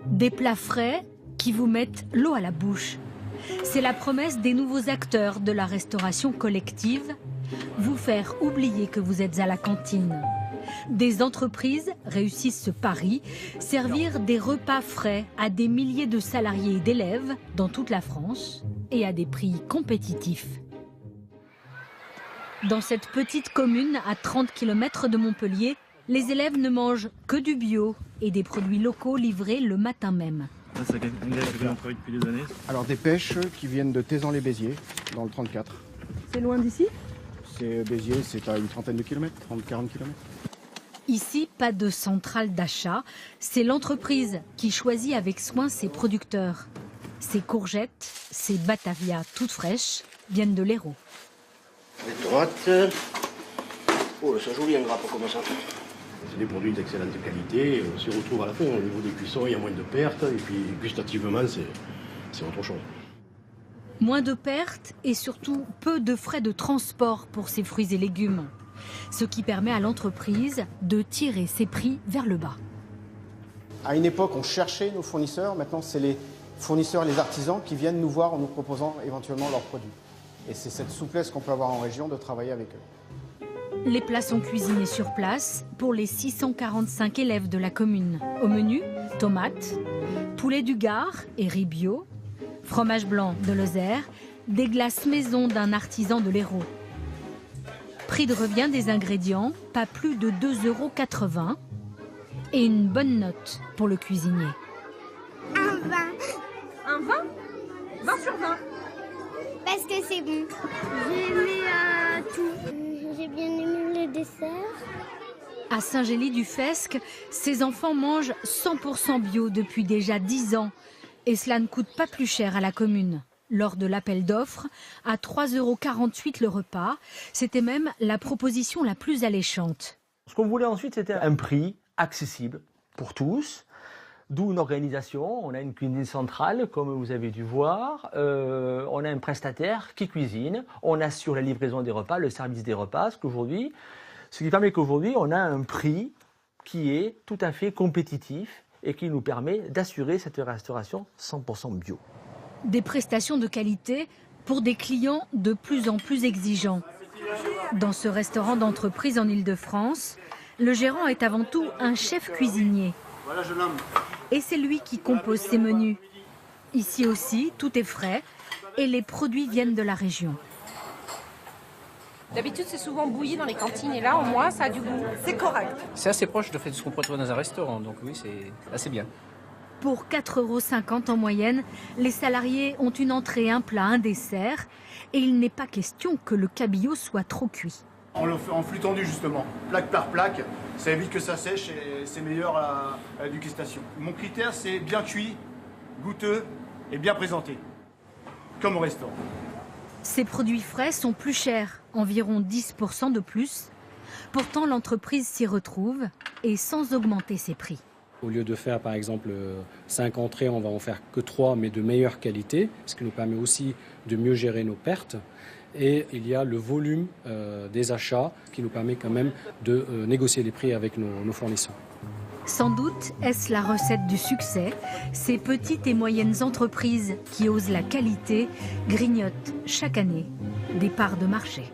Des plats frais qui vous mettent l'eau à la bouche. C'est la promesse des nouveaux acteurs de la restauration collective, vous faire oublier que vous êtes à la cantine. Des entreprises réussissent ce pari, servir des repas frais à des milliers de salariés et d'élèves dans toute la France et à des prix compétitifs. Dans cette petite commune à 30 km de Montpellier, les élèves ne mangent que du bio et des produits locaux livrés le matin même. Ça fait on travaille depuis des années. Alors des pêches qui viennent de Thézan-les-Béziers, dans le 34. C'est loin d'ici? C'est Béziers, c'est à une trentaine de kilomètres, 30-40 km. Ici, pas de centrale d'achat. C'est l'entreprise qui choisit avec soin ses producteurs. Ces courgettes, ces Batavia toutes fraîches, viennent de l'Hérault. Les tomates. Oh, ça joue bien gras pour commencer. C'est des produits d'excellente qualité. On s'y retrouve à la fin. Au niveau des cuissons, il y a moins de pertes. Et puis gustativement, c'est autre chose. Moins de pertes et surtout peu de frais de transport pour ces fruits et légumes. Ce qui permet à l'entreprise de tirer ses prix vers le bas. À une époque, on cherchait nos fournisseurs. Maintenant, c'est les fournisseurs, les artisans qui viennent nous voir en nous proposant éventuellement leurs produits. Et c'est cette souplesse qu'on peut avoir en région de travailler avec eux. Les plats sont cuisinés sur place pour les 645 élèves de la commune. Au menu, tomates, poulet du Gard et riz bio, fromage blanc de Lozère, des glaces maison d'un artisan de l'Hérault. Prix de revient des ingrédients, pas plus de 2,80 € et une bonne note pour le cuisinier. Un 20. Un 20? 20 sur 20. Parce que c'est bon. J'ai aimé tout. J'ai bien aimé le dessert. À Saint-Gély-du-Fesque, ces enfants mangent 100% bio depuis déjà 10 ans. Et cela ne coûte pas plus cher à la commune. Lors de l'appel d'offres, à 3,48 € le repas, c'était même la proposition la plus alléchante. Ce qu'on voulait ensuite, c'était un prix accessible pour tous. D'où une organisation, on a une cuisine centrale, comme vous avez dû voir, on a un prestataire qui cuisine, on assure la livraison des repas, le service des repas, ce qui permet qu'aujourd'hui, on a un prix qui est tout à fait compétitif et qui nous permet d'assurer cette restauration 100% bio. Des prestations de qualité pour des clients de plus en plus exigeants. Dans ce restaurant d'entreprise en Île-de-France, le gérant est avant tout un chef cuisinier. Voilà, jeune homme. Et c'est lui qui compose ses menus. Ici aussi, tout est frais et les produits viennent de la région. D'habitude, c'est souvent bouilli dans les cantines et là, au moins, ça a du goût. C'est correct. C'est assez proche de ce qu'on pourrait trouver dans un restaurant, donc oui, c'est assez bien. Pour 4,50 € en moyenne, les salariés ont une entrée, un plat, un dessert. Et il n'est pas question que le cabillaud soit trop cuit. On le fait en flux tendu justement, plaque par plaque, ça évite que ça sèche et c'est meilleur à la dégustation. Mon critère c'est bien cuit, goûteux et bien présenté, comme au restaurant. Ces produits frais sont plus chers, environ 10% de plus. Pourtant l'entreprise s'y retrouve et sans augmenter ses prix. Au lieu de faire par exemple 5 entrées, on va en faire que 3 mais de meilleure qualité, ce qui nous permet aussi de mieux gérer nos pertes. Et il y a le volume des achats qui nous permet quand même de négocier les prix avec nos fournisseurs. Sans doute est-ce la recette du succès. Ces petites et moyennes entreprises qui osent la qualité grignotent chaque année des parts de marché.